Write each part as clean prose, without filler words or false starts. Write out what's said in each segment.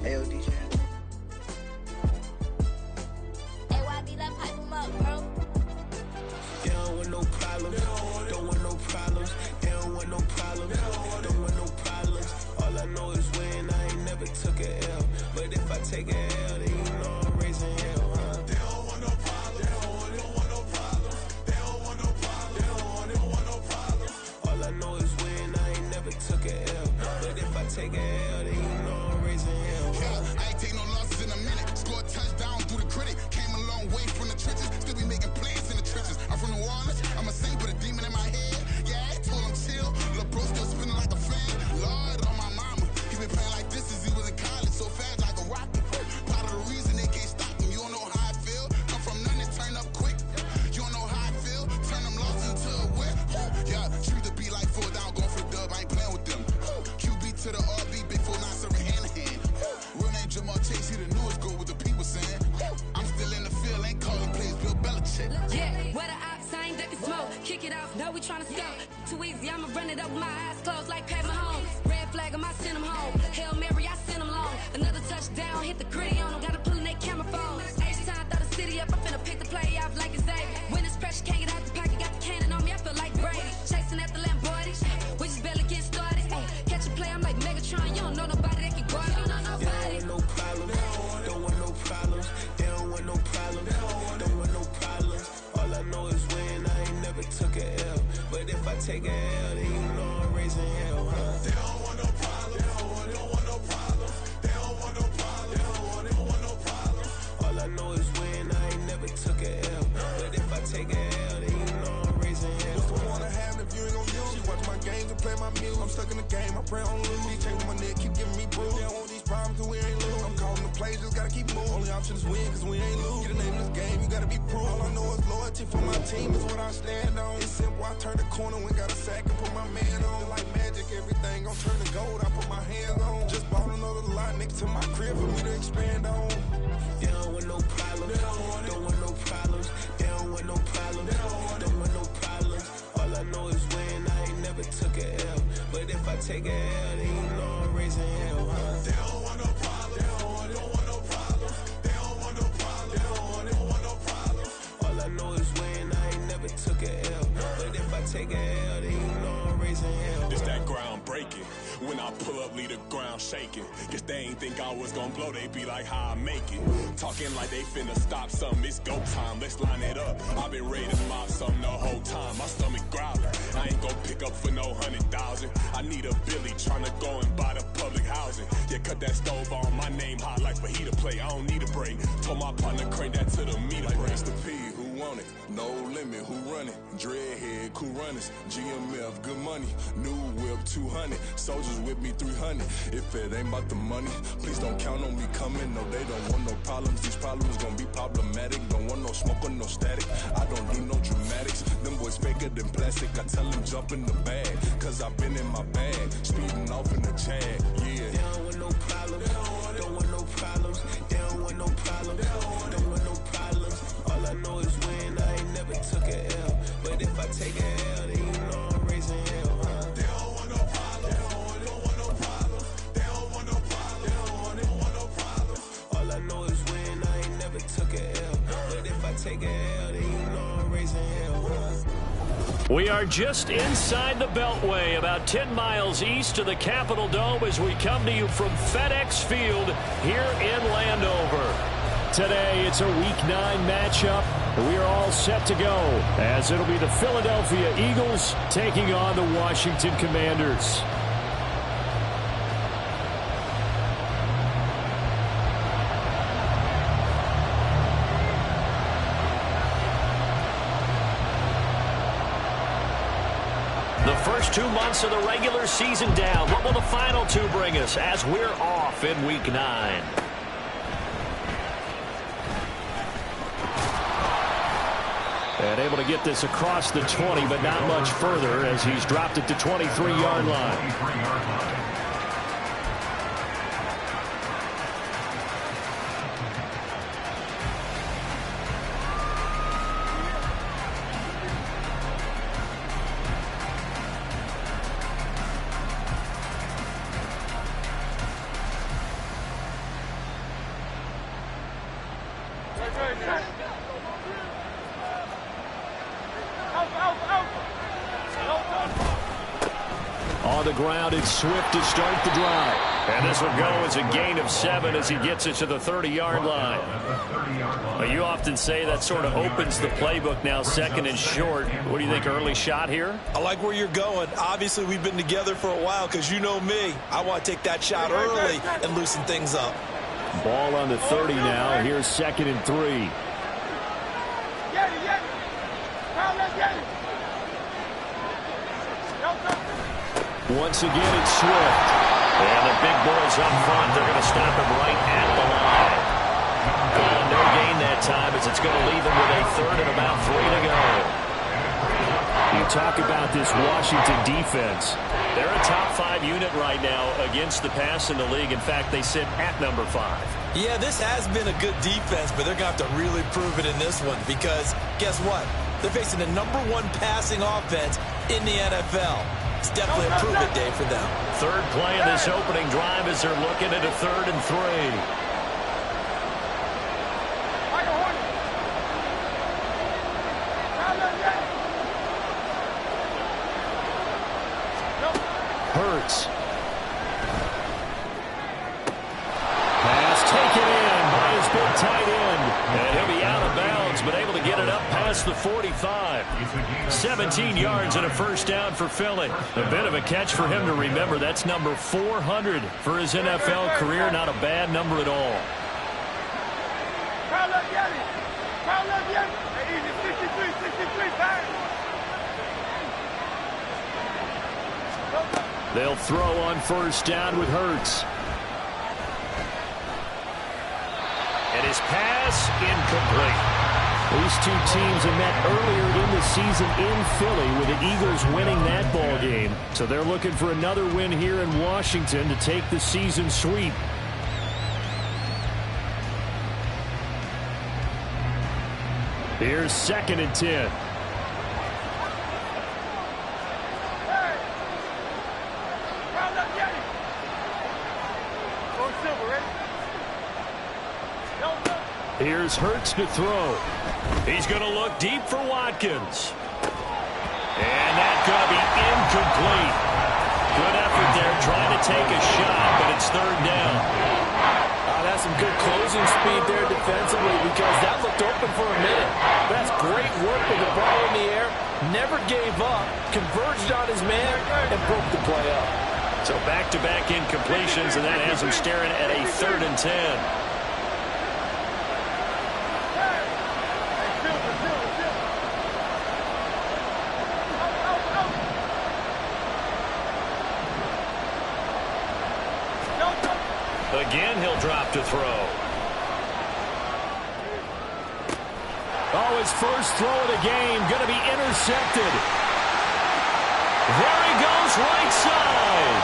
Ayo, DJ. AYD, let pipe him up, bro. They don't want no problems. Don't want no problems. They don't want no problems. Don't want no problems. All I know is when I ain't never took a L. But if I take a L, then you know I'm raising hell, huh? They don't want no problems. They don't want no problems. They don't want no problems. They don't want no problems. All I know is when I ain't never took a L. But if I take a L, then you know I'm raising hell, huh? Yeah, I ain't take no losses in a minute. Scored touchdown through the critic. Came a long way from the trenches. Still be making plays in the trenches. I'm from New Orleans. I'm a saint with a demon in my head. Yeah, I told him chill. Lil' bro still spinning like a fan. Lord on my mama. He been playing like this since he was in college. So fast like a rocket. Part of the reason they can't stop him. You don't know how I feel. Come from nothing and turn up quick. You don't know how I feel. Turn them losses into a whip. Yeah, choose to be like 4 down. Going for the dub. I ain't playing with them. QB to the RB. Big 4-9 serving hand to hand. Real name Jamal Chase. He the newest goal with the people saying. I'm still in the field. Ain't calling plays. Bill Belichick. Yeah, where the ops, I ain't ducking smoke. Kick it off, no, we tryna score. Too easy, I'ma run it up with my eyes closed like Pat Mahomes. Red flag, I send him home. Hail Mary, I send him long. Another touchdown, hit the gritty on him. Gotta pull in that camera phone. H-time, throw the city up. I'm finna pick the play off like it's Xavier. When it's pressure, can't get out the pocket. Got the cannon on me, I feel like Brady. Chasing at the Lamborghini. We just barely get started. Ay, catch a play, I'm like Megatron. You don't know nobody that can guard. You don't know nobody. They don't want no problems. Don't want no problems. They don't want no problems. Don't want no problems. All I know is when I ain't never took a L. But if I take a L, then you know I'm raising hell, huh? They don't want no problems. They don't want no problems. They don't want no problems. They don't want no problems. All I know is when I ain't never took a L. But if I take a L, then you know I'm raising hell. What's the one I have if you ain't gon' use? She watch my games and play my music. I'm stuck in the game, I pray on lose. DJ with my neck, keep giving me bruise. They don't want these problems cause we ain't lose. I'm calling the plays, just gotta keep moving. Only option is win cause we ain't lose. Get a name in this game, you gotta be proof. All I know is loyalty for my team is what I stand on. It's simple, I turn the corner when got a sack and put my man on. Like magic, everything gon' turn to gold, I put my hands on. Just bought another lot next to my crib for me to expand on. They don't want no problems. Don't want no problems. They don't want no problems. Don't want no problems. All I know is when I ain't never took a L. But if I take a L, then you know I'm raising hell, huh? They don't want no problems. They don't want no problems. They don't want no problems. They don't want no problems. All I know is when I ain't never took a L. But if I take a L, then you know I'm raising hell. It's that ground breaking. When I pull up, leave the ground shaking. Guess they ain't think I was gonna blow, they be like, how I make it. Talking like they finna stop something, it's go time, let's line it up. I've been ready to mob something the whole time, my stomach growling. I ain't gon' pick up for no 100,000. I need a Billy tryna go and buy the public housing. Yeah, cut that stove on, my name hot like fajita play, I don't need a break. Told my partner crank that to the meter break. Mr. P, who want it? No limit, who run it? Dreadhead, cool runners, GMF, good money. New whip, 200. Soldiers with me, 300. If it ain't about the money, please don't count on me coming. No, they don't want no problems. These problems gon' be problematic. Don't want no smoke or no static. I don't do no dramatics. Them boys faker than plastic. I tell them jump in the bag, cause I've been in my bag. Speeding off in the Jag, yeah. They don't want no problems. Don't want no problems. They don't want no problems. Don't want no problems. All I know is when I ain't never took a L. But if I take a L, then you know I'm raising hell, huh? They don't want no problems. They don't want no problems. They don't want no problems. They don't want no problems. All I know is when I ain't never took a L. But if I take a L, then you know I'm raising hell, huh? We are just inside the Beltway, about 10 miles east of the Capitol Dome as we come to you from FedEx Field here in Landover. Today, it's a Week 9 matchup. We are all set to go as it'll be the Philadelphia Eagles taking on the Washington Commanders. The first 2 months of the regular season down. What will the final 2 bring us as we're off in Week 9? And able to get this across the 20, but not much further as he's dropped it to 23-yard line. On the ground, it's Swift to start the drive. And this will go as a gain of 7 as he gets it to the 30-yard line. Well, you often say that sort of opens the playbook now, second and short. What do you think, early shot here? I like where you're going. Obviously, we've been together for a while because you know me. I want to take that shot early and loosen things up. Ball on the 30 now. Here's 2nd and 3. Once again, it's Swift. And the big boys up front, they're going to stop him right at the line. No gain that time as it's going to leave him with a 3rd and about 3 to go. You talk about this Washington defense. They're a top 5 unit right now against the pass in the league. In fact, they sit at number 5. Yeah, this has been a good defense, but they're going to have to really prove it in this one because guess what? They're facing the number 1 passing offense in the NFL. It's definitely a prove-it day for them. 3rd play of this opening drive as they're looking at a 3rd and 3. Hurts. Pass taken in by his big tight end. And he'll be out of bounds, but able to get it up past the 45. 17 yards and a 1st down for Philly. A bit of a catch for him to remember. That's number 400 for his NFL career. Not a bad number at all. They'll throw on 1st down with Hurts. And his pass incomplete. These two teams have met earlier in the season in Philly with the Eagles winning that ball game. So they're looking for another win here in Washington to take the season sweep. Here's 2nd and 10. Here's Hurts to throw. He's going to look deep for Watkins. And that's going to be incomplete. Good effort there trying to take a shot, but it's 3rd down. That's some good closing speed there defensively because that looked open for a minute. That's great work with the ball in the air. Never gave up, converged on his man, and broke the play up. So back-to-back incompletions, and that has him staring at a 3rd and 10. Again, he'll drop to throw. Oh, his first throw of the game going to be intercepted. There he goes, right side.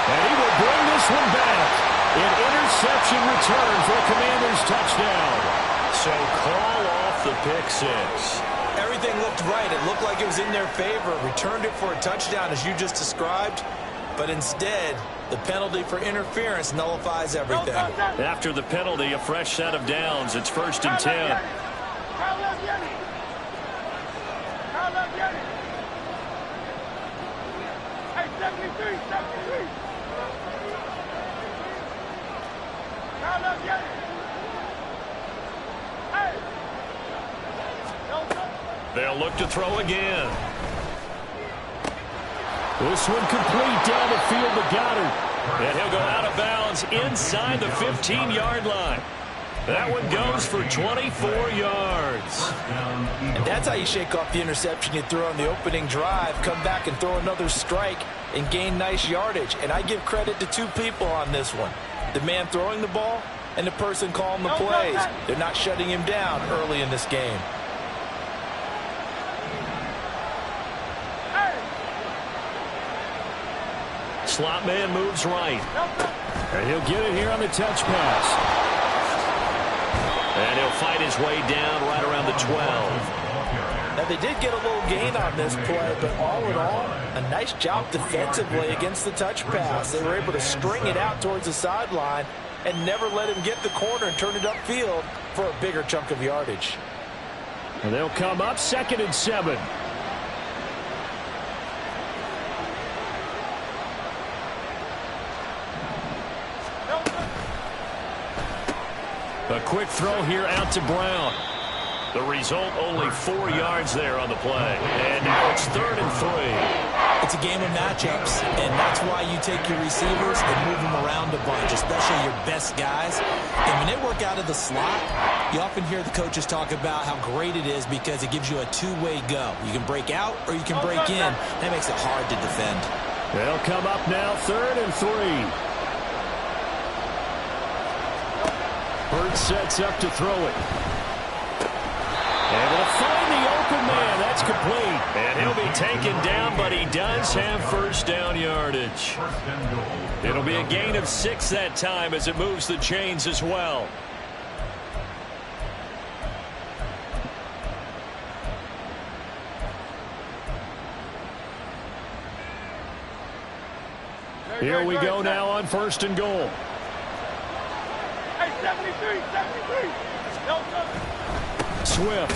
And he will bring this one back. An interception return for a Commanders touchdown. So call off the pick 6. Everything looked right. It looked like it was in their favor. Returned it for a touchdown, as you just described. But instead, the penalty for interference nullifies everything. After the penalty, a fresh set of downs. It's 1st and 10. They'll look to throw again. This one complete down the field to Goddard. And he'll go out of bounds inside the 15-yard line. That one goes for 24 yards. And that's how you shake off the interception you threw on the opening drive, come back and throw another strike and gain nice yardage. And I give credit to 2 people on this one. The man throwing the ball and the person calling the plays. They're not shutting him down early in this game. Slot man moves right. And he'll get it here on the touch pass. And he'll fight his way down right around the 12. Now, they did get a little gain on this play, but all in all, a nice job defensively against the touch pass. They were able to string it out towards the sideline and never let him get the corner and turn it upfield for a bigger chunk of yardage. And they'll come up 2nd and 7. A quick throw here out to Brown. The result, only 4 yards there on the play. And now it's 3rd and 3. It's a game of matchups, and that's why you take your receivers and move them around a bunch, especially your best guys. And when they work out of the slot, you often hear the coaches talk about how great it is because it gives you a two-way go. You can break out or you can break in. That makes it hard to defend. They'll come up now 3rd and 3. Bird sets up to throw it. And will find the open man. That's complete. And he'll be taken down, but he does have first down yardage. It'll be a gain of 6 that time as it moves the chains as well. Here we go now on 1st and goal. Hey, 73. Swift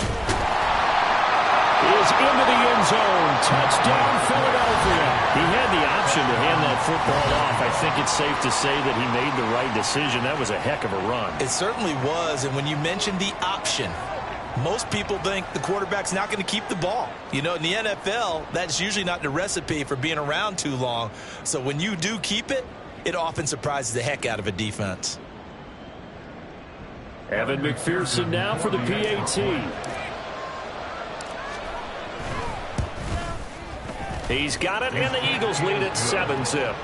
is into the end zone. Touchdown, Philadelphia. He had the option to hand that football off. I think it's safe to say that he made the right decision. That was a heck of a run. It certainly was, and when you mentioned the option, most people think the quarterback's not going to keep the ball. You know, in the NFL, that's usually not the recipe for being around too long. So when you do keep it, it often surprises the heck out of a defense. Evan McPherson now for the PAT. He's got it, and the Eagles lead at 7-zip.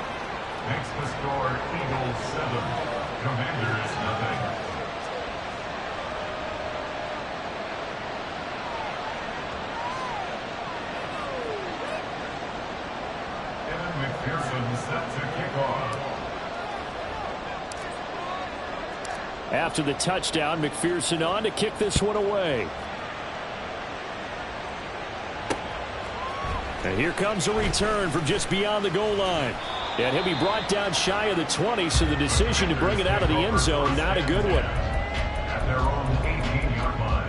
Makes the score Eagles 7, Commanders nothing. Evan McPherson set to kick off. After the touchdown, McPherson on to kick this one away. And here comes a return from just beyond the goal line. And he'll be brought down shy of the 20, so the decision to bring it out of the end zone, not a good one. At their own 18-yard line.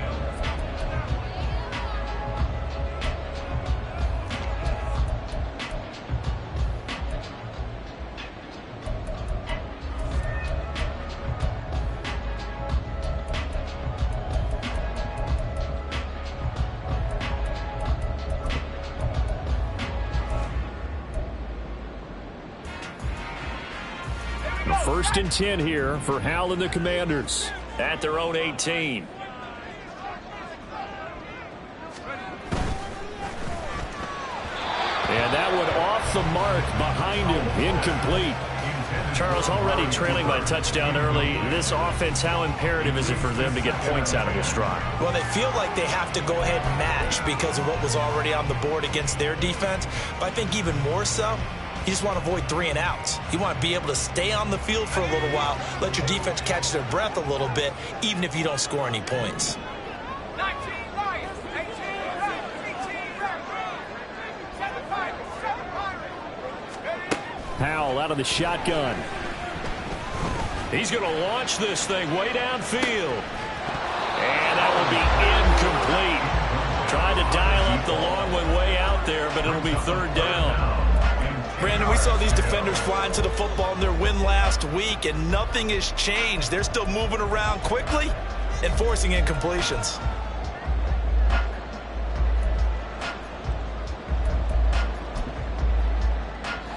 First and 10 here for Hal and the Commanders at their own 18. And that one off the mark behind him, incomplete. Charles, already trailing by touchdown early. This offense, how imperative is it for them to get points out of this drive? Well, they feel like they have to go ahead and match because of what was already on the board against their defense. But I think even more so, you just want to avoid 3 and outs. You want to be able to stay on the field for a little while, let your defense catch their breath a little bit, even if you don't score any points. 19 Lions, 18 Powell out of the shotgun. He's going to launch this thing way downfield. And that will be incomplete. Tried to dial up the long one way out there, but it'll be 3rd down. Brandon, we saw these defenders flying to the football in their win last week, and nothing has changed. They're still moving around quickly and forcing incompletions.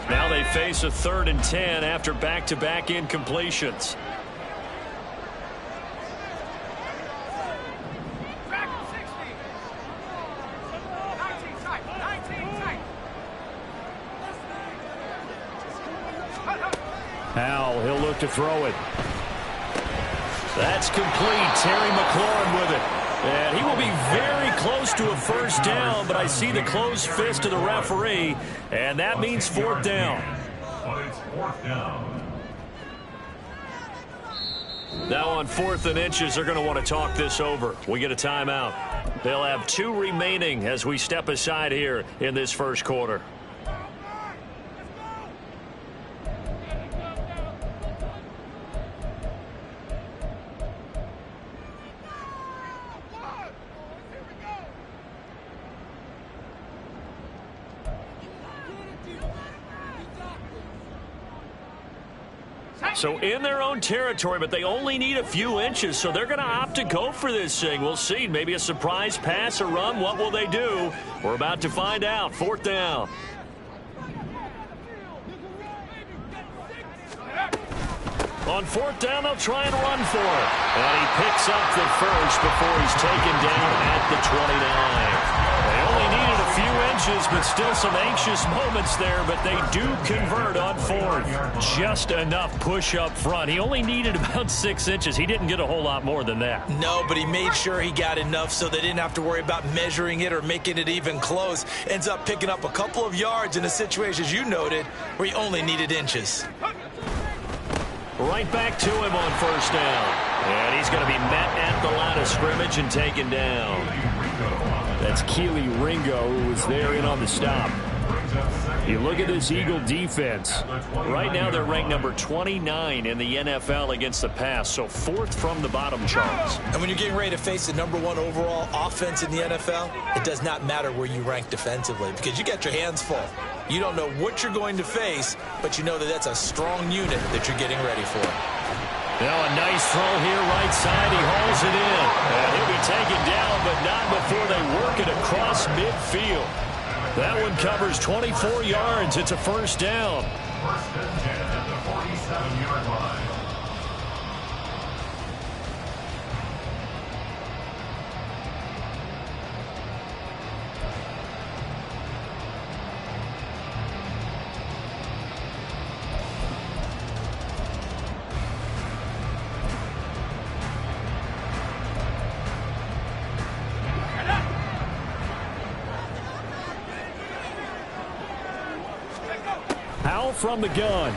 Now they face a 3rd and 10 after back-to-back incompletions. Powell, he'll look to throw it. That's complete. Terry McLaurin with it. And he will be very close to a first down, but I see the closed fist of the referee, and that means 4th down. But it's 4th down. Now on 4th and inches, they're going to want to talk this over. We get a timeout. They'll have 2 remaining as we step aside here in this first quarter. So in their own territory, but they only need a few inches, so they're going to opt to go for this thing. We'll see. Maybe a surprise pass or run. What will they do? We're about to find out. 4th down. On 4th down, they'll try and run for it. And he picks up the first before he's taken down at the 29. They only needed a few inches, but still some anxious moments there, but they do convert on 4th. Just enough push up front. He only needed about 6 inches. He didn't get a whole lot more than that. No, but he made sure he got enough so they didn't have to worry about measuring it or making it even close. Ends up picking up a couple of yards in a situation, as you noted, where he only needed inches. Right back to him on 1st down. And he's going to be met at the line of scrimmage and taken down. That's Keely Ringo, who was there in on the stop. You look at this Eagle defense. Right now they're ranked number 29 in the NFL against the pass, so 4th from the bottom, Charles. And when you're getting ready to face the number 1 overall offense in the NFL, it does not matter where you rank defensively because you got your hands full. You don't know what you're going to face, but you know that that's a strong unit that you're getting ready for. Now a nice throw here right side. He hauls it in. And he'll be taken down, but not before they work it across midfield. That one covers 24 yards. It's a 1st down. 1st and 10 at the 47-yard line. From the gun.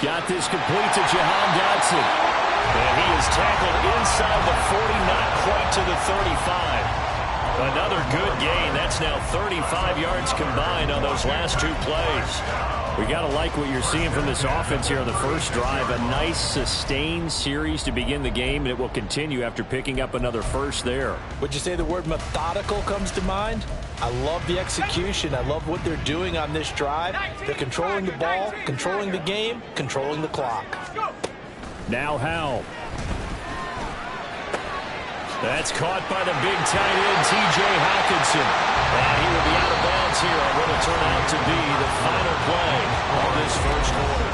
Got this complete to Jahan Dotson. And he is tackled inside the 40, not quite to the 35. Another good gain. That's now 35 yards combined on those last 2 plays. We got to like what you're seeing from this offense here on the first drive. A nice sustained series to begin the game, and it will continue after picking up another first there. Would you say the word methodical comes to mind? I love the execution. I love what they're doing on this drive. They're controlling the ball, controlling the game, controlling the clock. Now Howell. That's caught by the big tight end, T.J. Hawkinson. And he will be out of bounds here on what will turn out to be the final play of this first quarter.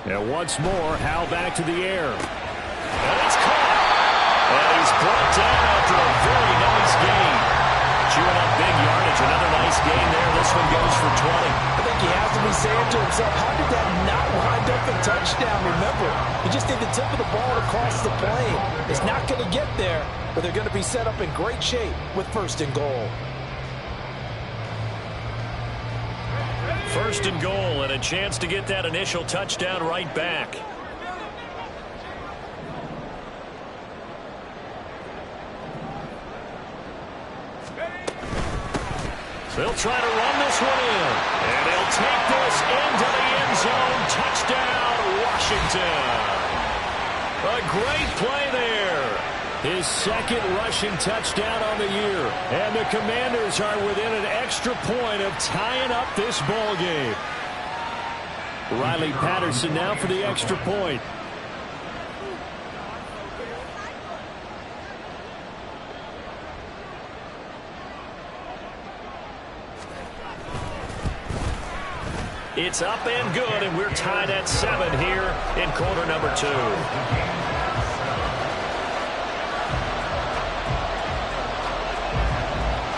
And once more, Howell back to the air. And it's caught. And he's brought down after a very nice gain. Chewing up big yardage. Another nice gain there. This one goes for 20. I think he has to be saying to himself, how did that not wind up a touchdown? Remember, he just did the tip of the ball across the plane. It's not going to get there, but they're going to be set up in great shape with 1st and goal. 1st and goal, and a chance to get that initial touchdown right back. So they'll try to run this one in. And he'll take this into the end zone. Touchdown, Washington. A great play there. His 2nd rushing touchdown on the year. And the Commanders are within an extra point of tying up this ball game. Riley Patterson now for the extra point. It's up and good, and we're tied at 7 here in quarter number 2.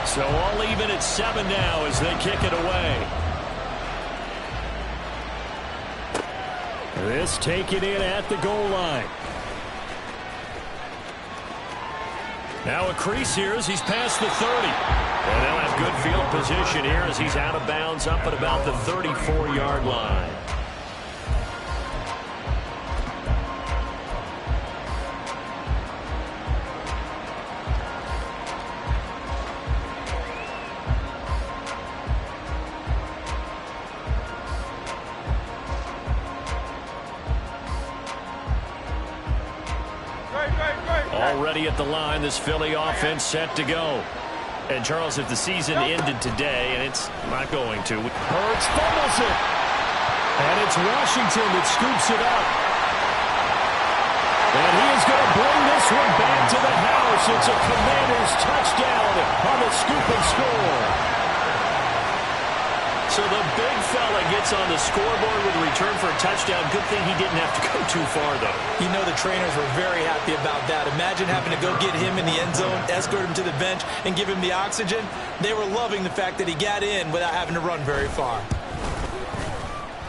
So all even at 7 now as they kick it away. This taken in at the goal line. Now a crease here as he's past the 30. And they'll have good field position here as he's out of bounds up at about the 34-yard line. Already at the line, this Philly offense set to go. And, Charles, if the season ended today, and it's not going to. Hurts fumbles it. And it's Washington that scoops it up. And he is going to bring this one back to the house. It's a Commanders touchdown on the scoop and score. So the big fella gets on the scoreboard with a return for a touchdown. Good thing he didn't have to go too far, though. You know the trainers were very happy about that. Imagine having to go get him in the end zone, escort him to the bench, and give him the oxygen. They were loving the fact that he got in without having to run very far.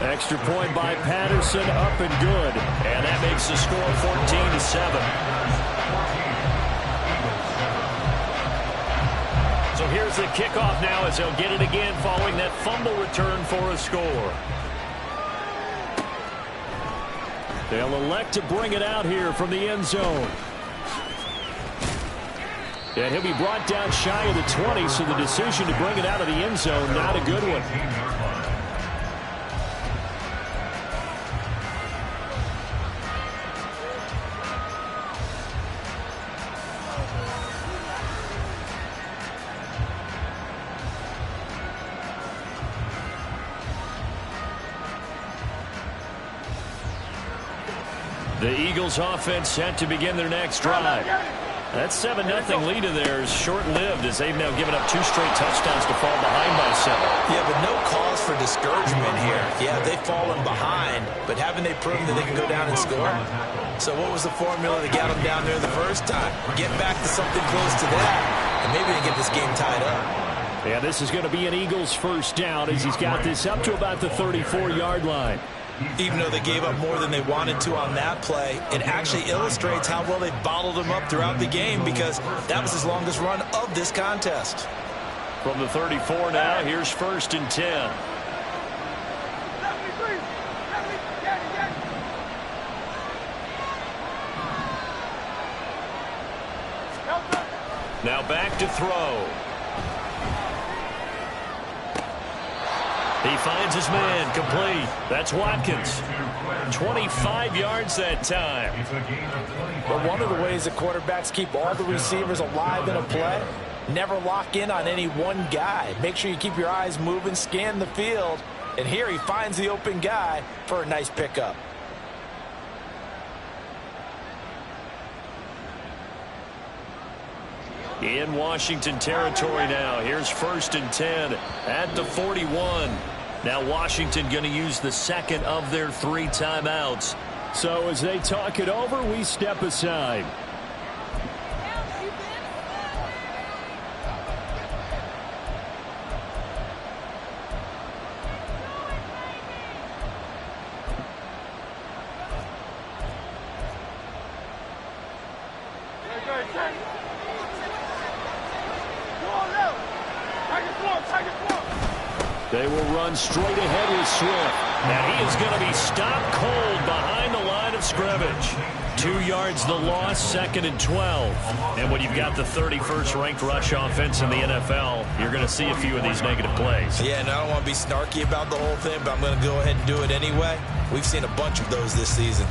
Extra point by Patterson, up and good. And that makes the score 14-7. So here's the kickoff now as they'll get it again following that fumble return for a score. They'll elect to bring it out here from the end zone. And he'll be brought down shy of the 20, so the decision to bring it out of the end zone, not a good one. The Eagles offense set to begin their next drive. That 7-0 lead of theirs short-lived as they've now given up 2 straight touchdowns to fall behind by 7. Yeah, but no cause for discouragement here. Yeah, they've fallen behind, but haven't they proven that they can go down and score? So what was the formula that got them down there the first time? Get back to something close to that, and maybe they get this game tied up. Yeah, this is going to be an Eagles first down as he's got this up to about the 34-yard line. Even though they gave up more than they wanted to on that play, it actually illustrates how well they bottled them up throughout the game because that was his longest run of this contest. From the 34 now, here's 1st and 10. Now back to throw. He finds his man, complete. That's Watkins. 25 yards that time. But one of the ways that quarterbacks keep all the receivers alive in a play, never lock in on any one guy. Make sure you keep your eyes moving, scan the field. And here he finds the open guy for a nice pickup. In Washington territory now. Here's 1st and 10 at the 41. Now Washington going to use the second of their 3 timeouts. So as they talk it over, we step aside. They will run straight ahead with Swift. Now he is going to be stopped cold behind the line of scrimmage. 2 yards the loss, 2nd and 12. And when you've got the 31st ranked rush offense in the NFL, you're going to see a few of these negative plays. Yeah, and I don't want to be snarky about the whole thing, but I'm going to go ahead and do it anyway. We've seen a bunch of those this season.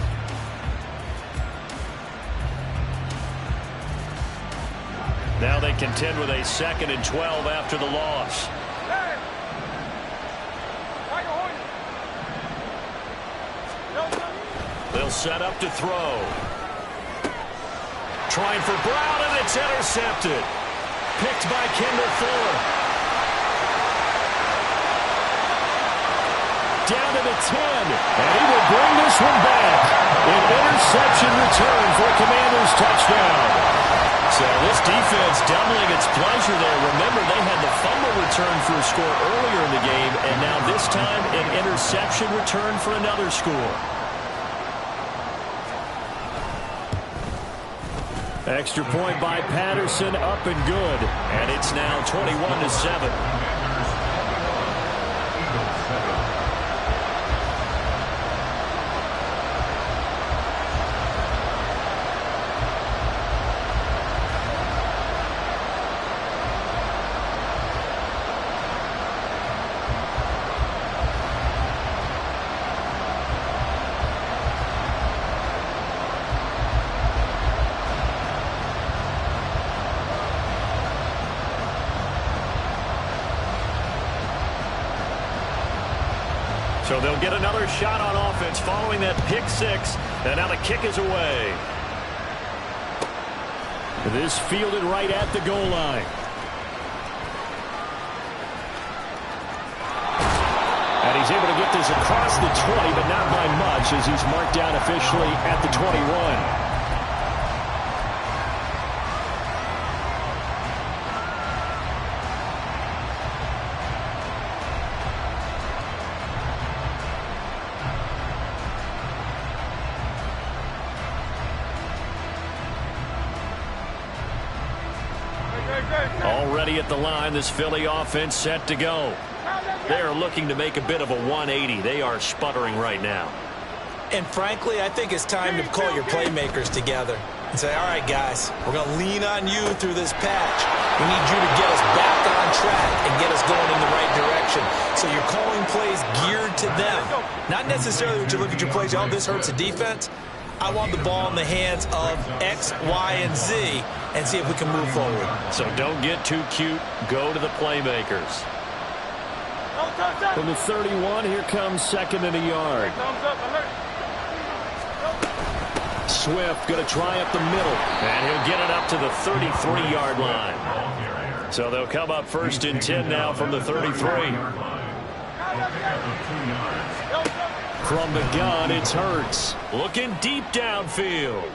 Now they contend with a 2nd and 12 after the loss. They'll set up to throw. Trying for Brown, and it's intercepted. Picked by Kendall Fuller. Down to the 10, and he will bring this one back. An interception return for Commanders touchdown. So this defense doubling its pleasure there. Remember, they had the fumble return for a score earlier in the game, and now this time an interception return for another score. Extra point by Patterson, up and good. And it's now 21-7. So they'll get another shot on offense following that pick six. And now the kick is away. This fielded right at the goal line. And he's able to get this across the 20, but not by much as he's marked down officially at the 21. Already at the line, this Philly offense set to go. They're looking to make a bit of a 180. They are sputtering right now. And frankly, I think it's time to call your playmakers together and say, all right, guys, we're going to lean on you through this patch. We need you to get us back on track and get us going in the right direction. So you're calling plays geared to them. Not necessarily when you look at your plays, oh, this hurts the defense. I want the ball in the hands of X, Y, and Z and see if we can move forward. So don't get too cute. Go to the playmakers. From the 31, here comes second and a yard. Swift going to try up the middle, and he'll get it up to the 33-yard line. So they'll come up first and 10 now from the 33. From the gun, it's Hurts. Looking deep downfield.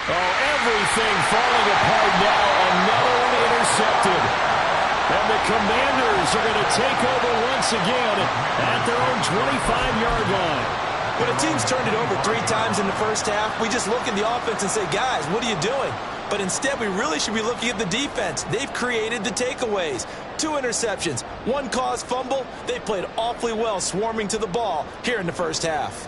Oh, everything falling apart now. Another one intercepted. And the Commanders are going to take over once again at their own 25-yard line. When a team's turned it over 3 times in the first half, we just look at the offense and say, guys, what are you doing? But instead, we really should be looking at the defense. They've created the takeaways. 2 interceptions, 1 caused fumble. They played awfully well swarming to the ball here in the first half.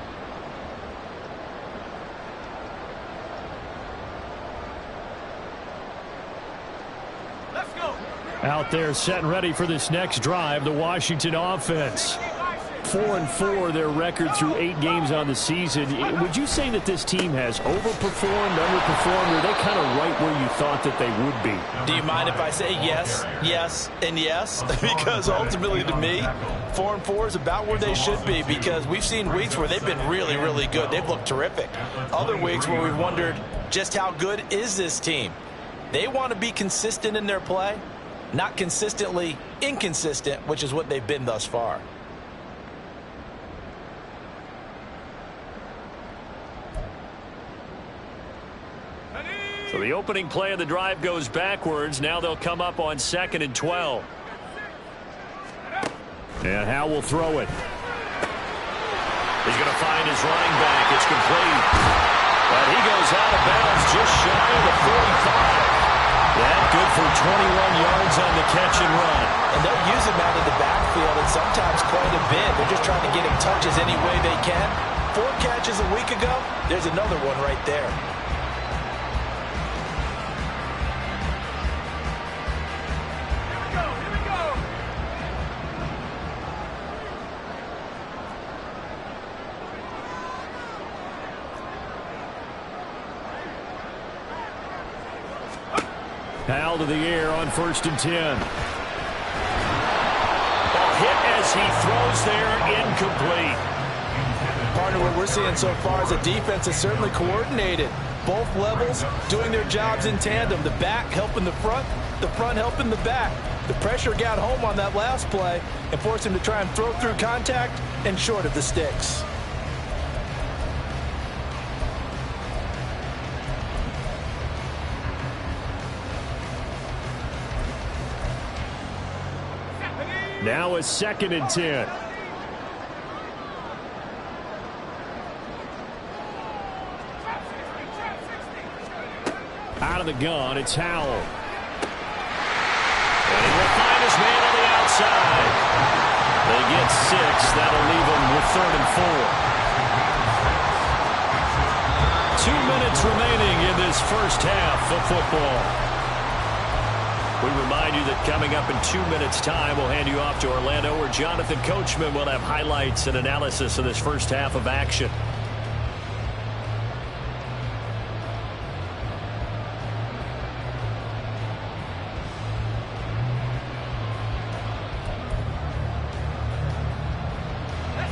Let's go. Out there set and ready for this next drive, the Washington offense. 4-4 their record through 8 games on the season. Would you say that this team has overperformed, underperformed, or are they kind of right where you thought that they would be? Do you mind if I say yes, yes, and yes? Because ultimately to me, 4-4 is about where they should be because we've seen weeks where they've been really, really good. They've looked terrific. Other weeks where we've wondered just how good is this team? They want to be consistent in their play, not consistently inconsistent, which is what they've been thus far. So the opening play of the drive goes backwards. Now they'll come up on 2nd and 12. And Howe will throw it. He's going to find his running back. It's complete. But he goes out of bounds just shy of the 45. That good for 21 yards on the catch and run. And they'll use him out of the backfield and sometimes quite a bit. They're just trying to get him touches any way they can. 4 catches a week ago. There's another one right there. Howell to the air on 1st and 10. Ball hit as he throws there, incomplete. Partner, what we're seeing so far is a defense that's certainly coordinated. Both levels doing their jobs in tandem. The back helping the front helping the back. The pressure got home on that last play and forced him to try and throw through contact and short of the sticks. Now it's 2nd and 10. Out of the gun, it's Howell. And he will find his man on the outside. They get 6. That'll leave them with 3rd and 4. 2 minutes remaining in this first half of football. We remind you that coming up in 2 minutes' time, we'll hand you off to Orlando, where Jonathan Coachman will have highlights and analysis of this first half of action.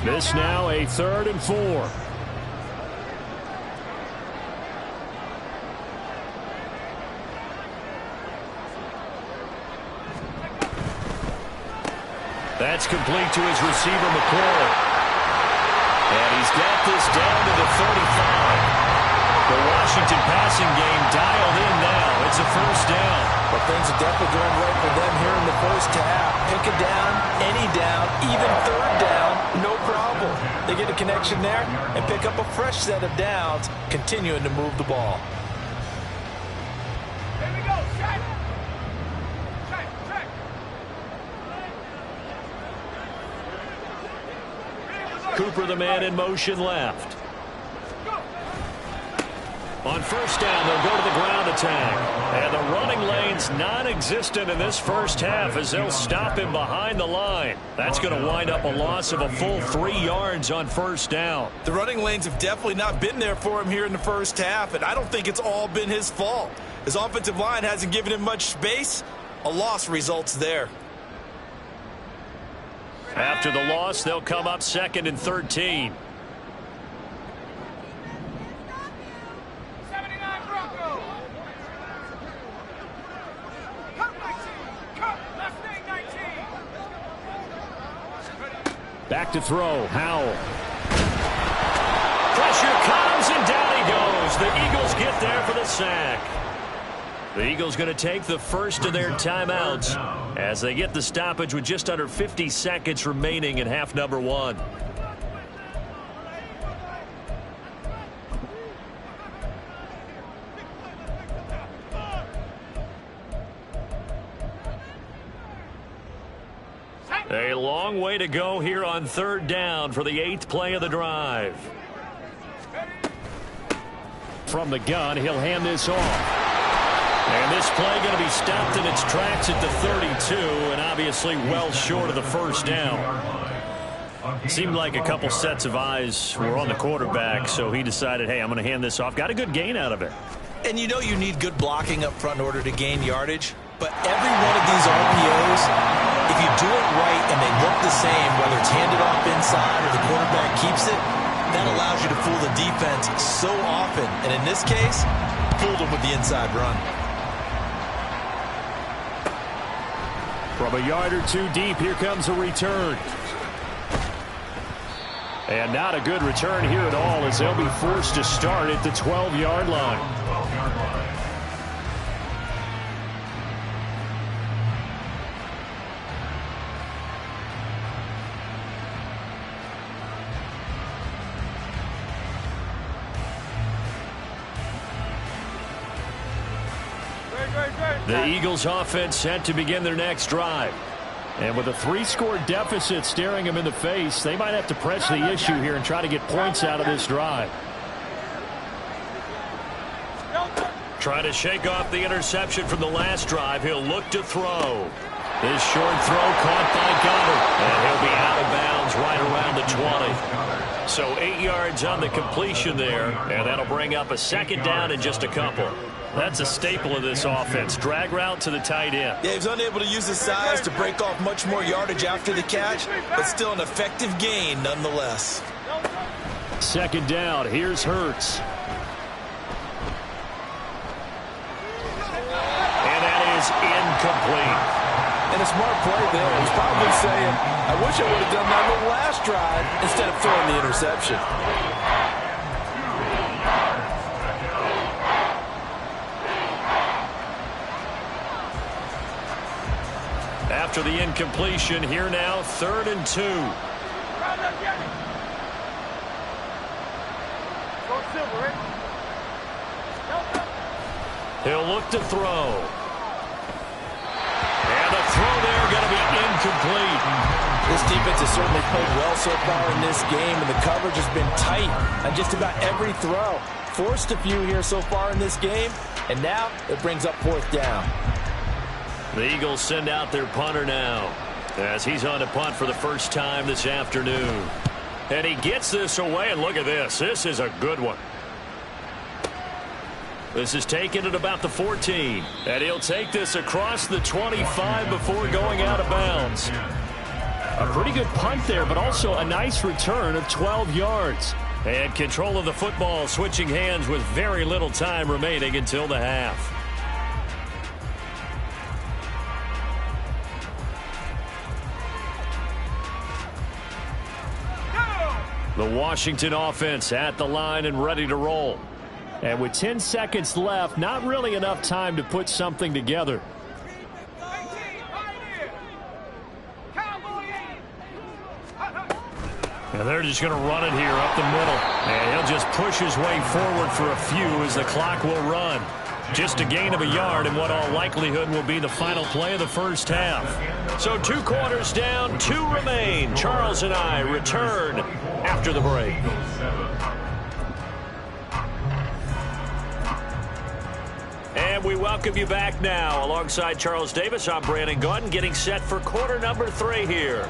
This now a 3rd and 4. That's complete to his receiver, McCoy. And he's got this down to the 35. The Washington passing game dialed in now. It's a 1st down. Well, things are definitely going right for them here in the first half. Pick a down, any down, even 3rd down, no problem. They get a connection there and pick up a fresh set of downs, continuing to move the ball. Cooper, the man in motion left. On 1st down, they'll go to the ground attack. And the running lane's non-existent in this first half as they'll stop him behind the line. That's going to wind up a loss of a full 3 yards on 1st down. The running lanes have definitely not been there for him here in the first half, and I don't think it's all been his fault. His offensive line hasn't given him much space. A loss results there. After the loss, they'll come up 2nd and 13. Back to throw. Howell. Pressure comes, and down he goes. The Eagles get there for the sack. The Eagles going to take the first of their timeouts as they get the stoppage with just under 50 seconds remaining in half number 1. A long way to go here on 3rd down for the 8th play of the drive. From the gun, he'll hand this off. And this play going to be stopped in its tracks at the 32, and obviously well short of the 1st down. It seemed like a couple sets of eyes were on the quarterback, so he decided, hey, I'm going to hand this off. Got a good gain out of it. And you know you need good blocking up front in order to gain yardage, but every one of these RPOs, if you do it right and they look the same, whether it's handed off inside or the quarterback keeps it, that allows you to fool the defense so often. And in this case, fooled them with the inside run. From a yard or 2 deep, here comes a return. And not a good return here at all as they'll be forced to start at the 12-yard line. The Eagles offense set to begin their next drive. And with a 3-score deficit staring them in the face, they might have to press the issue here and try to get points out of this drive. Try to shake off the interception from the last drive. He'll look to throw. This short throw caught by Goddard. And he'll be out of bounds right around the 20. So 8 yards on the completion there. And that'll bring up a 2nd down in just a couple. That's a staple of this offense. Drag route to the tight end. Yeah, he's unable to use his size to break off much more yardage after the catch, but still an effective gain nonetheless. 2nd down. Here's Hurts. And that is incomplete. And a smart play there. He's probably saying, I wish I would have done that on the last drive instead of throwing the interception. After the incompletion, here now, 3rd and 2. He'll look to throw. And the throw there going to be incomplete. This defense has certainly played well so far in this game, and the coverage has been tight on just about every throw. Forced a few here so far in this game, and now it brings up 4th down. The Eagles send out their punter now as he's on to punt for the first time this afternoon. And he gets this away, and look at this. This is a good one. This is taken at about the 14. And he'll take this across the 25 before going out of bounds. A pretty good punt there, but also a nice return of 12 yards. And control of the football switching hands with very little time remaining until the half. The Washington offense at the line and ready to roll. And with 10 seconds left, not really enough time to put something together. And they're just going to run it here up the middle. And he'll just push his way forward for a few as the clock will run. Just a gain of a yard in what all likelihood will be the final play of the first half. So 2 quarters down, 2 remain. Charles and I return after the break. And we welcome you back now. Alongside Charles Davis, I'm Brandon Gunn, getting set for quarter number 3 here.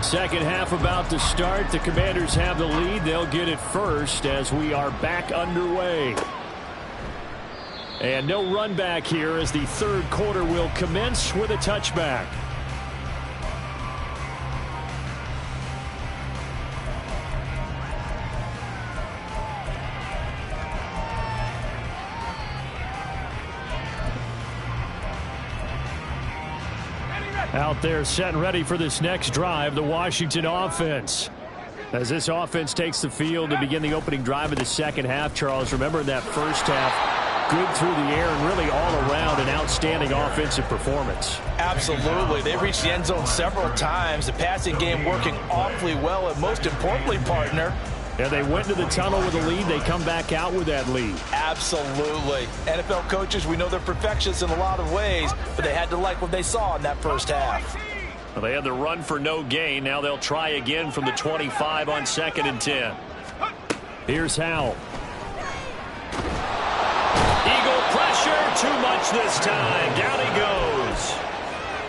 Second half about to start. The Commanders have the lead. They'll get it first as we are back underway. And no run back here as the third quarter will commence with a touchback. Out there set and ready for this next drive, the Washington offense. As this offense takes the field to begin the opening drive of the second half, Charles, remember that first half, good through the air and really all around an outstanding offensive performance. Absolutely. They reached the end zone several times. The passing game working awfully well, and most importantly, partner, yeah, they went to the tunnel with a lead. They come back out with that lead. Absolutely. NFL coaches, we know they're perfectionists in a lot of ways, but they had to like what they saw in that first half. Well, they had the run for no gain. Now they'll try again from the 25 on 2nd and 10. Here's Howell. Eagle pressure, too much this time. Down he goes.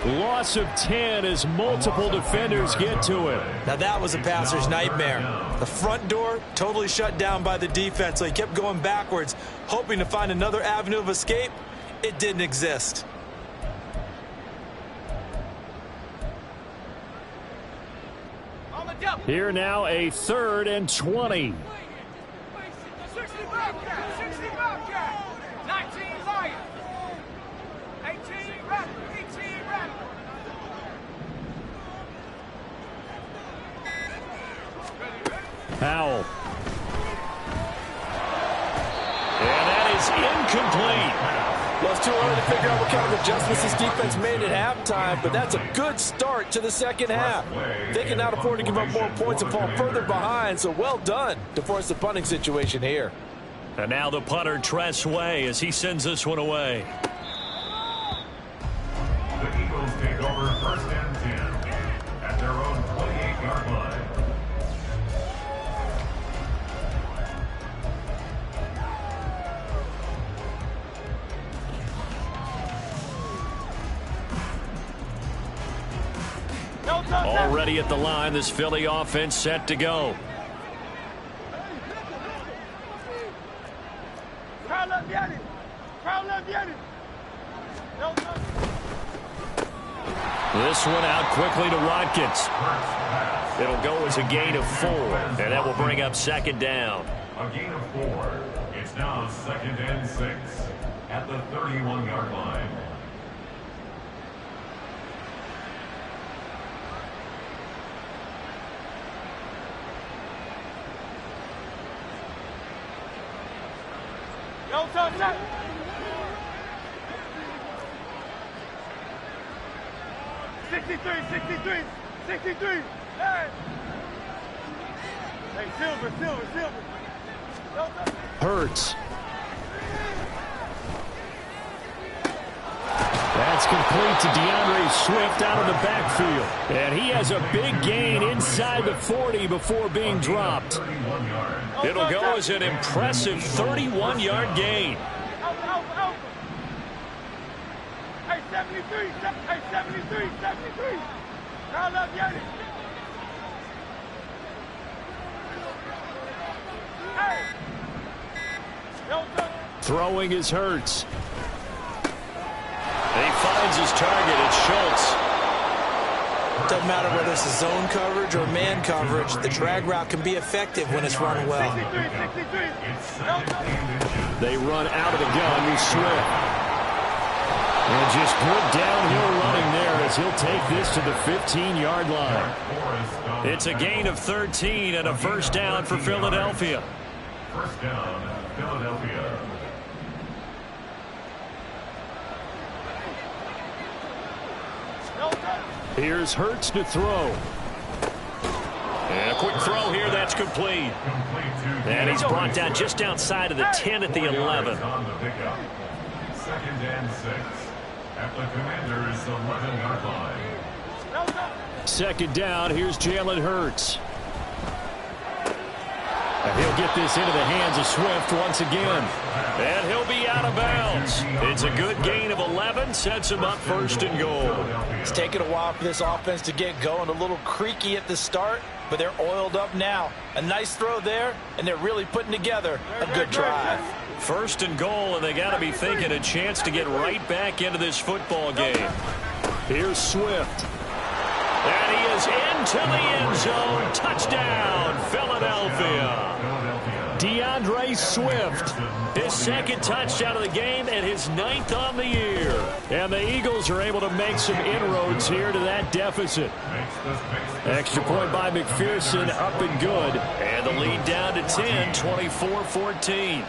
Loss of 10 as multiple defenders get to him. Now that was a passer's nightmare. The front door totally shut down by the defense, so he kept going backwards, hoping to find another avenue of escape. It didn't exist. Here now, a 3rd and 20. 60 Bobcat, 60 Bobcat, 19 Lion, 18 Raptor, 18 Raptor. Howell. And that is incomplete. Well, it's too early to figure out what kind of adjustments this defense made at halftime, but that's a good start to the second half. They can now afford to give up more points and fall further behind, so well done to force the punting situation here. And now the punter, Tress Way, as he sends this one away. The Eagles take over 1st and 10 at their own 28-yard line. Already at the line, this Philly offense set to go. This one out quickly to Watkins. It'll go as a gain of 4, and that will bring up 2nd down. A gain of 4. It's now 2nd and 6 at the 31-yard line. Yo, touch that. 63, 63, 63. Hey. Hey, Silver. Hurts. That's complete to DeAndre Swift out of the backfield. And he has a big gain inside the 40 before being dropped. It'll go as an impressive 31-yard gain. Hey, 73. Hey, 73. Round up, Yanni. Hey. Yo, throwing is Hurts. finds his target. It's Schultz. Doesn't matter whether it's a zone coverage or man coverage, the drag route can be effective when it's run well. They run out of the gun with Swift. And just good downhill running there as he'll take this to the 15-yard line. It's a gain of 13 and a first down for Philadelphia. First down, Philadelphia. Here's Hurts to throw. And a quick throw here, that's complete. And he's brought down just outside of the 10 at the 11. Second and 6 at the Commanders' 11-yard line. Second down, here's Jalen Hurts. And he'll get this into the hands of Swift once again. And he'll be out of bounds. It's a good gain of 11, sets him up first and goal. It's taken a while for this offense to get going. A little creaky at the start, but they're oiled up now. A nice throw there, and they're really putting together a good drive. First and goal, and they got to be thinking a chance to get right back into this football game. Here's Swift. And he is into the end zone. Touchdown, Philadelphia. DeAndre Swift, his second touchdown of the game and his 9th on the year. And the Eagles are able to make some inroads here to that deficit. Extra point by McPherson, up and good. And the lead down to 10, 24-14.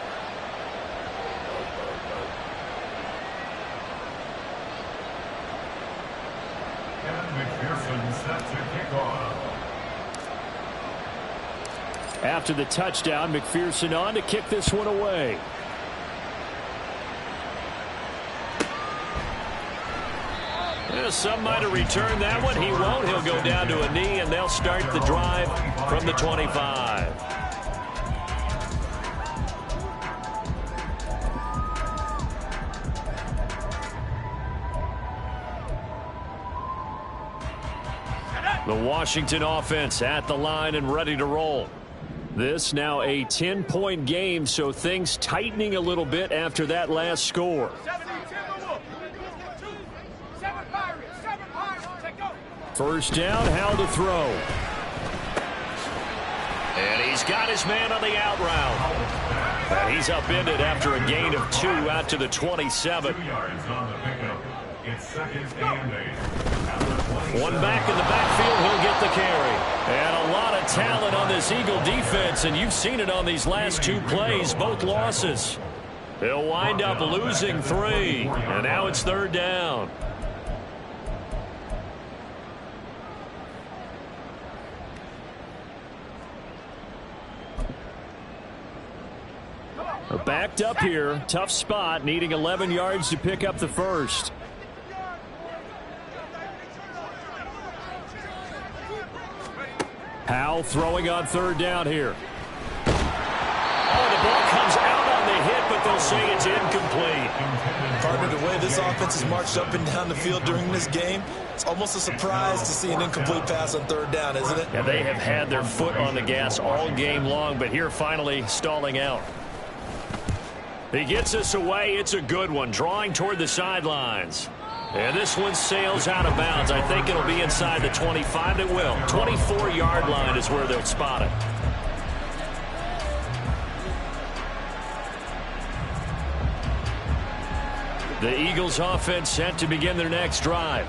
After the touchdown, McPherson on to kick this one away. Yeah, some might have returned that one. He won't. He'll go down to a knee, and they'll start the drive from the 25. The Washington offense at the line and ready to roll. This now a 10-point game, so things tightening a little bit after that last score. First down, Howell to throw. And he's got his man on the out route. And he's upended after a gain of 2 out to the 27. 2 yards on the pickup. It's second and 8. One back in the backfield, he'll get the carry. And a lot of talent on this Eagle defense, and you've seen it on these last 2 plays, both losses. They'll wind up losing 3, and now it's third down. They're backed up here, tough spot, needing 11 yards to pick up the first. Howell throwing on third down here. Oh, the ball comes out on the hit, but they'll say it's incomplete. Partner, the way this offense has marched up and down the field during this game, it's almost a surprise to see an incomplete pass on third down, isn't it? Yeah, they have had their foot on the gas all game long, but here finally stalling out. He gets us away. It's a good one, drawing toward the sidelines. And this one sails out of bounds. I think it'll be inside the 25. It will. 24-yard line is where they'll spot it. The Eagles offense set to begin their next drive.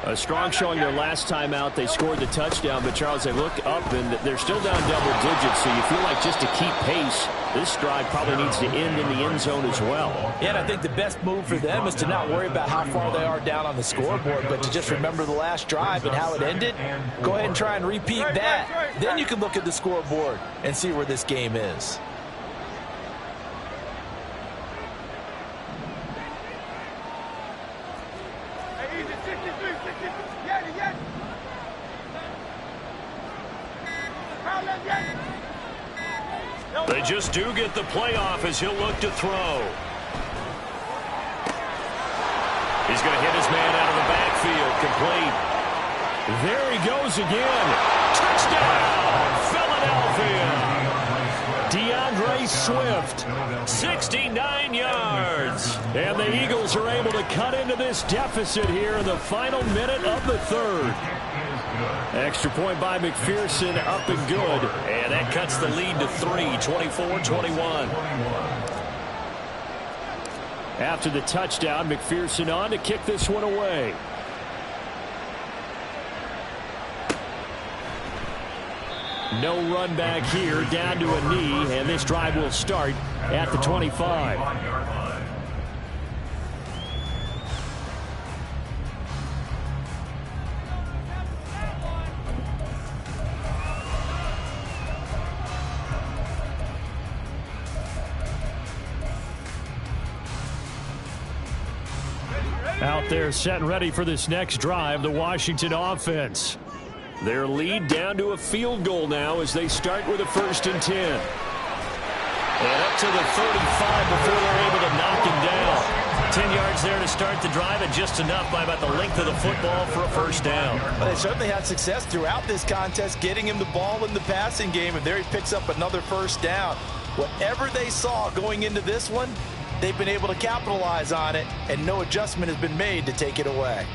A strong showing their last time out. They scored the touchdown, but Charles, they look up and they're still down double digits, so you feel like just to keep pace, this drive probably needs to end in the end zone as well. Yeah, and I think the best move for them is to not worry about how far they are down on the scoreboard, but to just remember the last drive and how it ended. Go ahead and try and repeat that. Then you can look at the scoreboard and see where this game is. They just do get the playoff as he'll look to throw. He's going to hit his man out of the backfield. Complete. There he goes again. Touchdown, Philadelphia. DeAndre Swift, 69 yards. And the Eagles are able to cut into this deficit here in the final minute of the third. Extra point by McPherson, up and good. And that cuts the lead to 3, 24-21. After the touchdown, McPherson on to kick this one away. No run back here, down to a knee, and this drive will start at the 25. Out there set and ready for this next drive, the Washington offense. Their lead down to a field goal now as they start with a 1st and 10. And up to the 35 before they're able to knock him down. 10 yards there to start the drive, and just enough by about the length of the football for a 1st down. Well, they certainly had success throughout this contest getting him the ball in the passing game, and there he picks up another 1st down. Whatever they saw going into this one, they've been able to capitalize on it, and no adjustment has been made to take it away.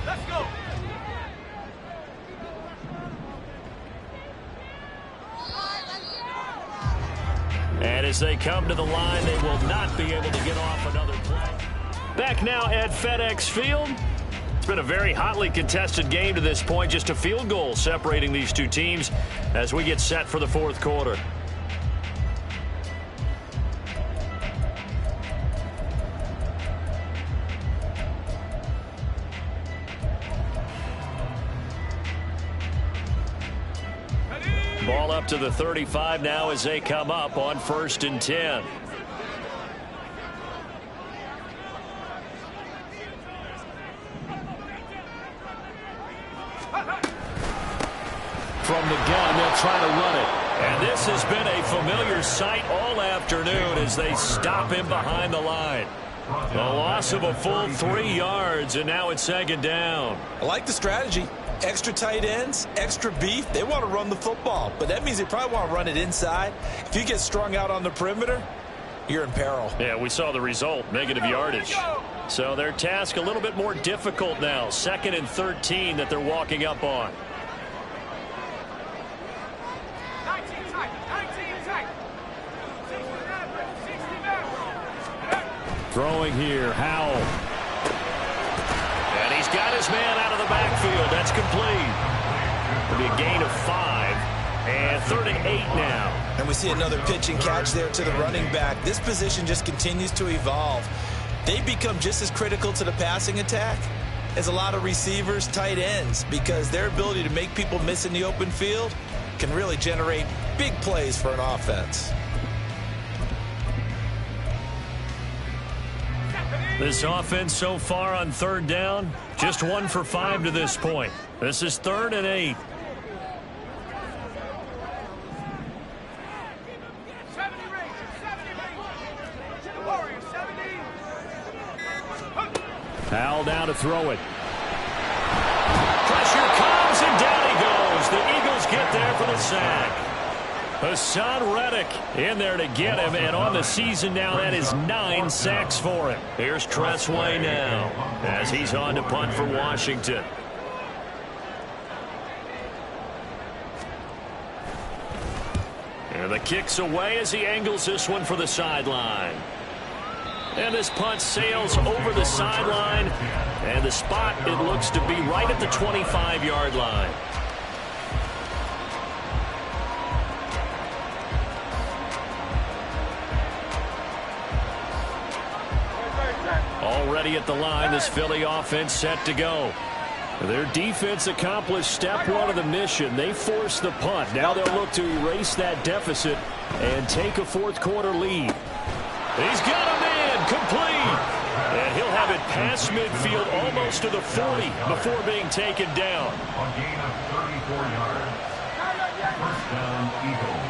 Let's go. And as they come to the line, they will not be able to get off another play. Back now at FedEx Field. It's been a very hotly contested game to this point. Just a field goal separating these two teams as we get set for the 4th quarter. Ball up to the 35 now as they come up on 1st and 10. From the gun, they'll try to run it. And this has been a familiar sight all afternoon as they stop him behind the line. A loss of a full 3 yards, and now it's 2nd down. I like the strategy. Extra tight ends, extra beef. They want to run the football, but that means they probably want to run it inside. If you get strung out on the perimeter, you're in peril. Yeah, we saw the result, negative yardage. So their task a little bit more difficult now. 2nd and 13 that they're walking up on. Throwing here, Howell. And he's got his man out of the backfield. That's complete. It'll be a gain of 5. And 3rd and 8 now. And we see another pitch and catch there to the running back. This position just continues to evolve. They become just as critical to the passing attack as a lot of receivers, tight ends, because their ability to make people miss in the open field can really generate big plays for an offense. This offense so far on 3rd down, just 1 for 5 to this point. This is 3rd and 8. Howell down to throw it. Pressure comes, and down he goes. The Eagles get there for the sack. Hassan Reddick in there to get him, and on the season now, that is 9 sacks for him. Here's Tressway now as he's on to punt for Washington. And the kick's away as he angles this one for the sideline. And this punt sails over the sideline, and the spot, it looks to be right at the 25-yard line. Already at the line, this Philly offense set to go. Their defense accomplished step 1 of the mission. They forced the punt. Now they'll look to erase that deficit and take a 4th quarter lead. He's got a man complete. And he'll have it past midfield almost to the 40 before being taken down. A gain of 34 yards. 1st down, Eagles.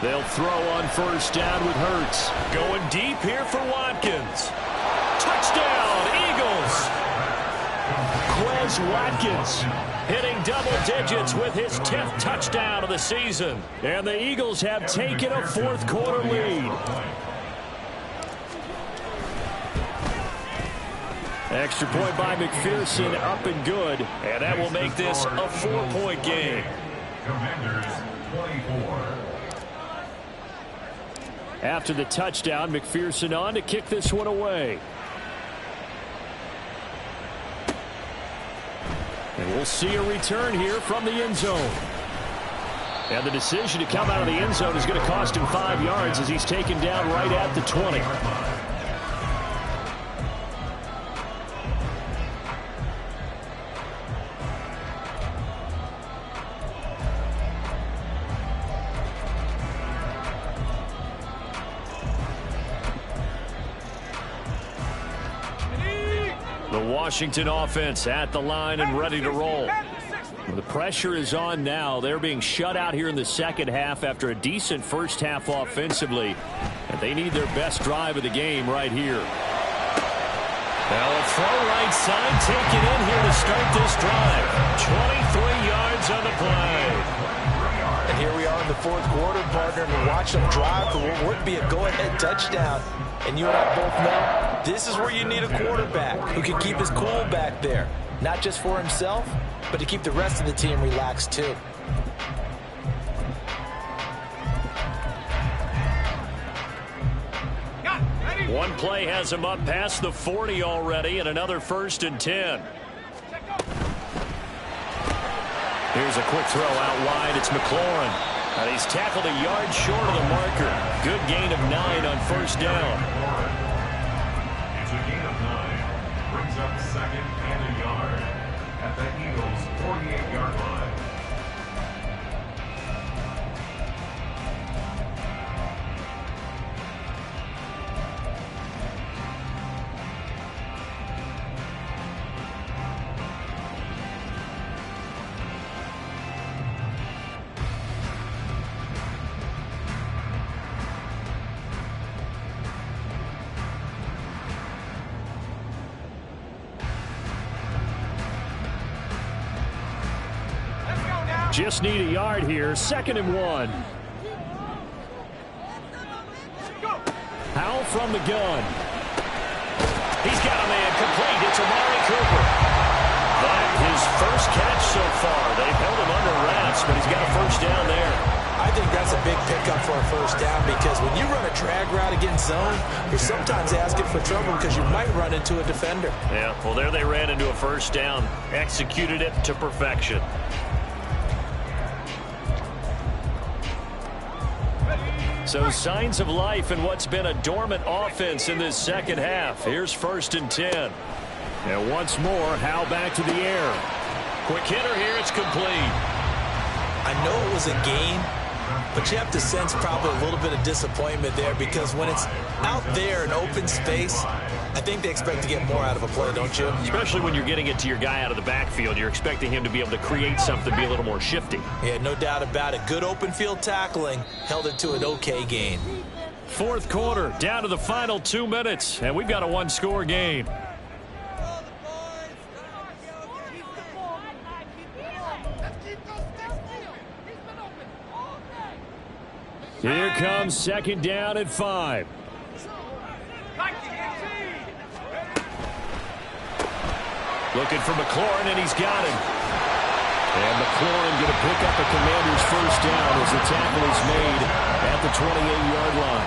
They'll throw on first down with Hurts. Going deep here for Watkins. Touchdown, Eagles! Quez Watkins hitting double digits with his 10th touchdown of the season. And the Eagles have taken a fourth-quarter lead. Extra point by McPherson, up and good. And that will make this a 4-point game. Commanders 24. After the touchdown, McPherson on to kick this one away. And we'll see a return here from the end zone. And the decision to come out of the end zone is going to cost him 5 yards as he's taken down right at the 20. Washington offense at the line and ready to roll. The pressure is on now. They're being shut out here in the second half after a decent first half offensively. And they need their best drive of the game right here. Now a throw right side taken in here to start this drive. 23 yards on the play. And here we are in the fourth quarter, partner, and watch them drive for what would be a go-ahead touchdown. And you and I both know this is where you need a quarterback who can keep his cool back there. Not just for himself, but to keep the rest of the team relaxed too. One play has him up past the 40 already, and another 1st and 10. Here's a quick throw out wide. It's McLaurin. And he's tackled a yard short of the marker. Good gain of 9 on first down. It's a gain of 9. Brings up 2nd and a yard at the Eagles' 48-yard line. Just need a yard here. 2nd and 1. Howell from the gun. He's got a man complete. It's Amari Cooper. That his first catch so far. They've held him under wraps, but he's got a first down there. I think that's a big pickup for a first down because when you run a drag route against zone, you're sometimes asking for trouble because you might run into a defender. Yeah, well, there they ran into a first down. Executed it to perfection. So signs of life in what's been a dormant offense in this second half. Here's 1st and 10. And once more, Howell back to the air. Quick hitter here. It's complete. I know it was a gain, but you have to sense probably a little bit of disappointment there because when it's out there in open space, I think they expect to get more out of a play, don't you? Especially when you're getting it to your guy out of the backfield. You're expecting him to be able to create something, be a little more shifty. Yeah, no doubt about it. Good open field tackling held it to an okay gain. Fourth quarter, down to the final 2 minutes, and we've got a one-score game. Here comes 2nd down at 5. Looking for McLaurin, and he's got him. And McLaurin going to pick up a Commander's first down as the tackle is made at the 28-yard line.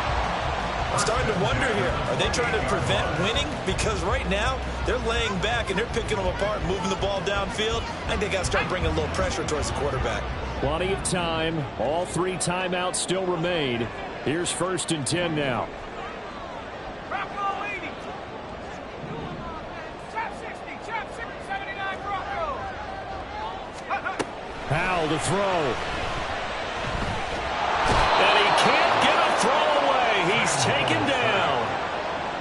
I'm starting to wonder here, are they trying to prevent winning? Because right now, they're laying back and they're picking them apart, moving the ball downfield. I think they got to start bringing a little pressure towards the quarterback. Plenty of time. All 3 timeouts still remain. Here's 1st and 10 now. Howell to throw. And he can't get a throw away. He's taken down.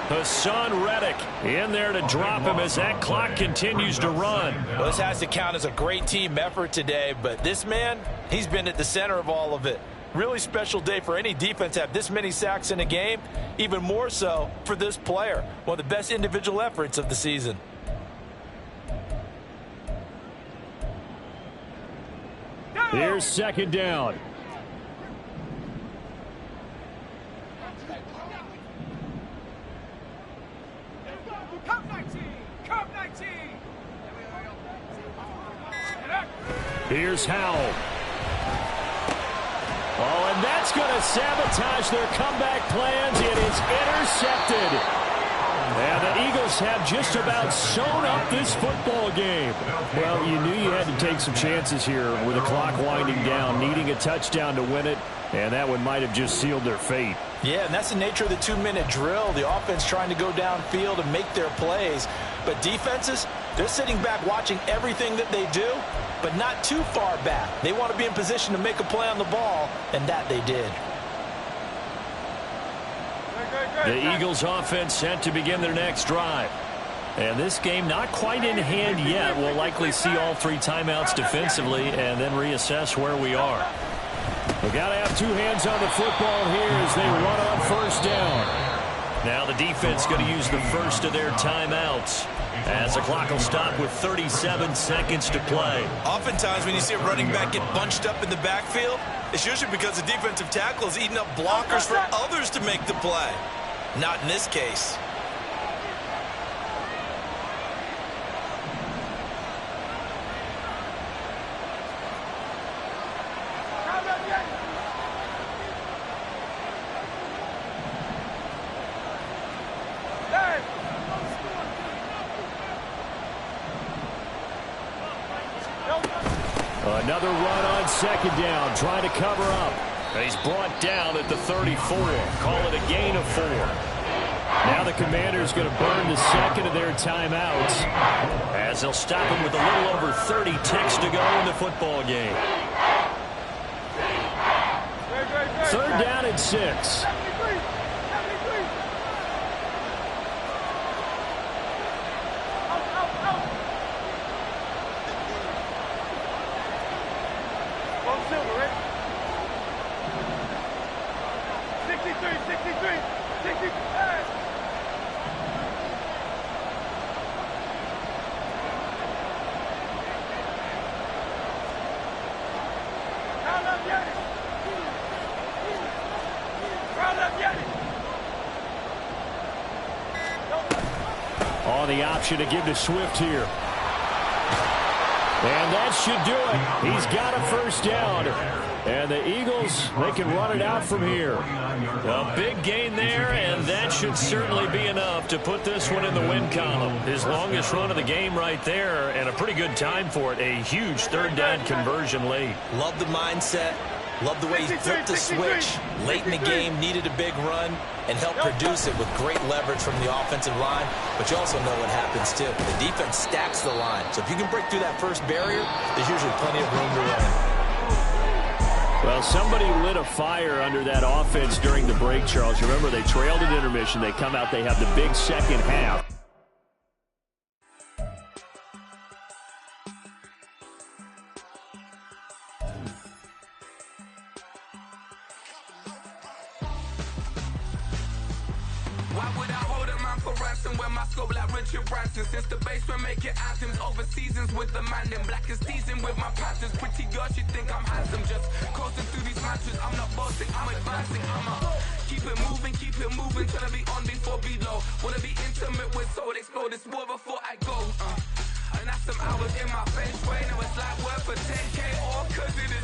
Hassan Reddick in there to drop him as that clock continues to run. Well, this has to count as a great team effort today, but this man, he's been at the center of all of it. Really special day for any defense to have this many sacks in a game. Even more so for this player. One of the best individual efforts of the season. Here's second down. Here's Howell. Oh, and that's going to sabotage their comeback plans. It is intercepted. And the Eagles have just about sewn up this football game. Well, you knew you had to take some chances here with the clock winding down, needing a touchdown to win it, and that one might have just sealed their fate. Yeah, and that's the nature of the 2-minute drill. The offense trying to go downfield and make their plays. But defenses, they're sitting back watching everything that they do, but not too far back. They want to be in position to make a play on the ball, and that they did. The Eagles offense set to begin their next drive. And this game not quite in hand yet. We'll likely see all 3 timeouts defensively and then reassess where we are. We've got to have 2 hands on the football here as they run on first down. Now the defense going to use the first of their timeouts as the clock will stop with 37 seconds to play. Oftentimes when you see a running back get bunched up in the backfield, it's usually because the defensive tackle is eating up blockers for others to make the play. Not in this case. Another run on second down, trying to cover up. He's brought down at the 34. Call it a gain of 4. Now the Commanders going to burn the second of their timeouts as they'll stop him with a little over 30 ticks to go in the football game. 3rd down and 6. On the option to give to Swift here. And that should do it. He's got a first down. And the Eagles, they can run it out from here. A big gain there, and that should certainly be enough to put this one in the win column. His longest run of the game right there, and a pretty good time for it. A huge 3rd down conversion late. Love the mindset. Love the way he flipped the switch. Late in the game, needed a big run, and helped produce it with great leverage from the offensive line. But you also know what happens, too. The defense stacks the line. So if you can break through that first barrier, there's usually plenty of room to run. Well, somebody lit a fire under that offense during the break, Charles. You remember they trailed at intermission. They come out, they have the big second half. Why would I hold a man for ransom when my scope like Richard Branson? Since the basement making anthems over seasons with the man in black is seasoned with my patterns. Pretty girl, she think I'm handsome. Just coasting through these matches. I'm not boasting, I'm advancing. Keep it moving till I be on before below. Wanna be intimate with soul, explode this war before I go. And that's some hours in my feng shui.